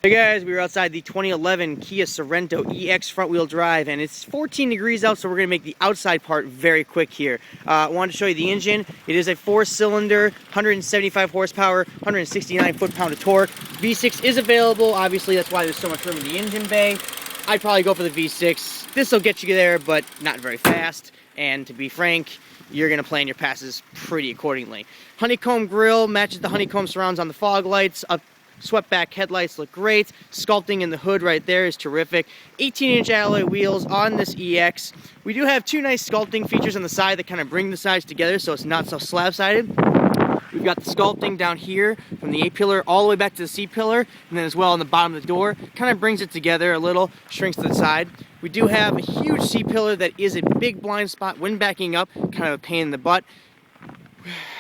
Hey guys, we were outside the 2011 Kia Sorento EX front-wheel drive, and it's 14 degrees out, so we're going to make the outside part very quick here. I wanted to show you the engine. It is a 4-cylinder, 175 horsepower, 169 foot-pound of torque. V6 is available, obviously that's why there's so much room in the engine bay. I'd probably go for the V6. This will get you there, but not very fast, and to be frank, you're going to plan your passes pretty accordingly. Honeycomb grille matches the honeycomb surrounds on the fog lights. Swept back headlights look great. Sculpting in the hood right there is terrific. 18-inch alloy wheels on this EX. We do have two nice sculpting features on the side that kind of bring the sides together so it's not so slab-sided. We've got the sculpting down here from the A-pillar all the way back to the C-pillar, and then as well on the bottom of the door. Kind of brings it together a little, shrinks to the side. We do have a huge C-pillar that is a big blind spot when backing up, kind of a pain in the butt.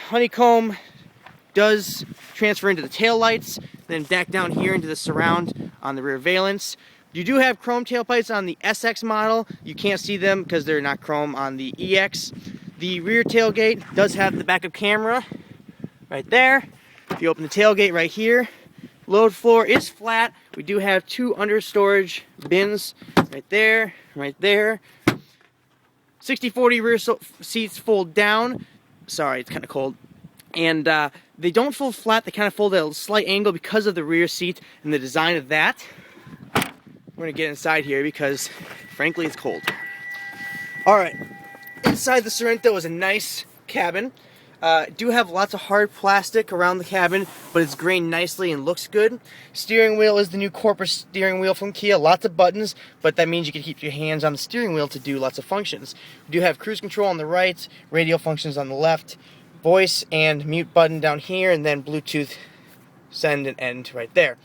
Honeycomb does transfer into the tail lights, then back down here into the surround on the rear valence. You do have chrome tailpipes on the SX model. You can't see them because they're not chrome on the EX. The rear tailgate does have the backup camera right there. If you open the tailgate right here, load floor is flat. We do have two under storage bins right there, right there. 60/40 rear seats fold down. Sorry, it's kind of cold. And they don't fold flat, they kind of fold at a slight angle because of the rear seat and the design of that. We're going to get inside here because, frankly, it's cold. Alright, inside the Sorento is a nice cabin. Do have lots of hard plastic around the cabin, but it's grained nicely and looks good. Steering wheel is the new corporate steering wheel from Kia. Lots of buttons, but that means you can keep your hands on the steering wheel to do lots of functions. We do have cruise control on the right, radio functions on the left, voice and mute button down here, and then Bluetooth send and end right there.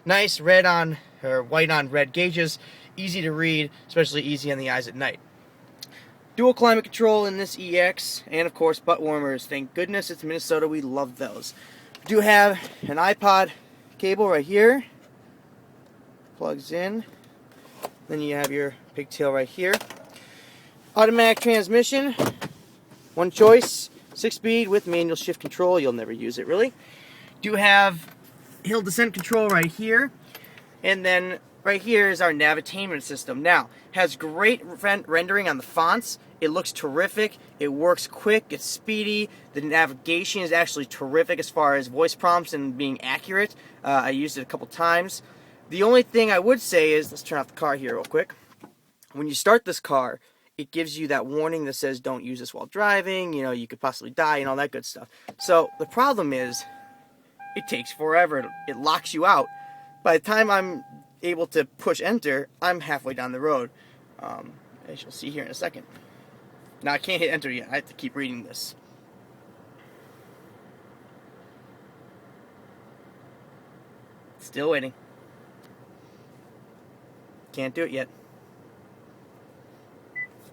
Nice red on or white on red gauges, easy to read, especially easy on the eyes at night. Dual climate control in this EX, and of course butt warmers. Thank goodness it's Minnesota, we love those. We do have an iPod cable right here, plugs in, then you have your pigtail right here. Automatic transmission, one choice. 6-speed with manual shift control. You'll never use it really. Do have hill descent control right here, and then right here is our navitainment system. Now, has great rendering on the fonts. It looks terrific. It works quick. It's speedy. The navigation is actually terrific as far as voice prompts and being accurate. I used it a couple times. The only thing I would say is, let's turn off the car here real quick. When you start this car, it gives you that warning that says don't use this while driving, you know, you could possibly die and all that good stuff. So the problem is it takes forever. It locks you out. By the time I'm able to push enter, I'm halfway down the road. As you'll see here in a second. Now I can't hit enter yet. I have to keep reading this. Still waiting. Can't do it yet.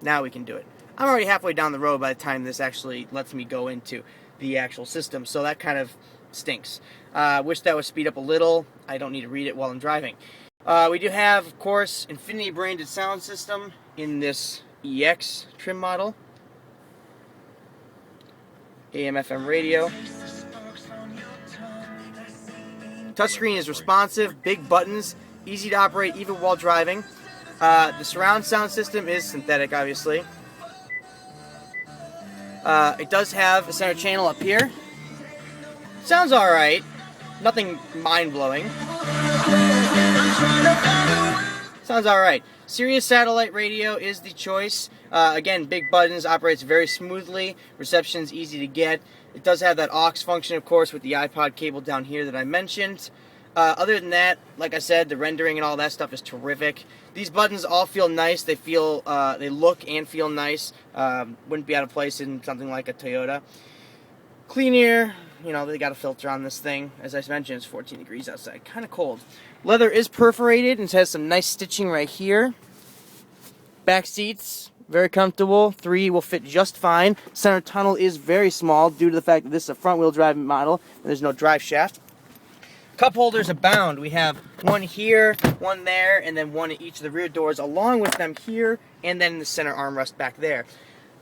Now we can do it. I'm already halfway down the road by the time this actually lets me go into the actual system, so that kind of stinks. Wish that would speed up a little. I don't need to read it while I'm driving. We do have, of course, Infinity branded sound system in this EX trim model. AM/FM radio. Touchscreen is responsive, big buttons, easy to operate even while driving. The surround sound system is synthetic, obviously. It does have a center channel up here. Sounds alright. Nothing mind-blowing. Sounds alright. Sirius satellite radio is the choice. Again, big buttons, operates very smoothly. Reception's easy to get. It does have that aux function, of course, with the iPod cable down here that I mentioned. Other than that, like I said, the rendering and all that stuff is terrific. These buttons all feel nice. They feel, they look and feel nice. Wouldn't be out of place in something like a Toyota. Clean air, you know, they got a filter on this thing. As I mentioned, it's 14 degrees outside, kind of cold. Leather is perforated and has some nice stitching right here. Back seats, very comfortable. 3 will fit just fine. Center tunnel is very small due to the fact that this is a front-wheel drive model and there's no drive shaft. Cup holders abound. We have one here, one there, and then one at each of the rear doors, along with them here, and then the center armrest back there.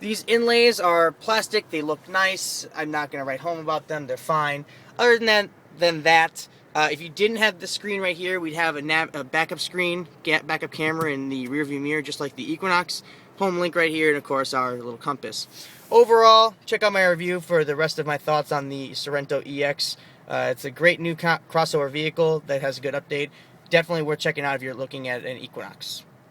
These inlays are plastic. They look nice. I'm not going to write home about them. They're fine. Other than that, If you didn't have the screen right here, we'd have a backup screen, backup camera in the rear view mirror, just like the Equinox. Home link right here, and of course our little compass. Overall, check out my review for the rest of my thoughts on the Sorento EX. It's a great new crossover vehicle that has a good update. Definitely worth checking out if you're looking at an Equinox.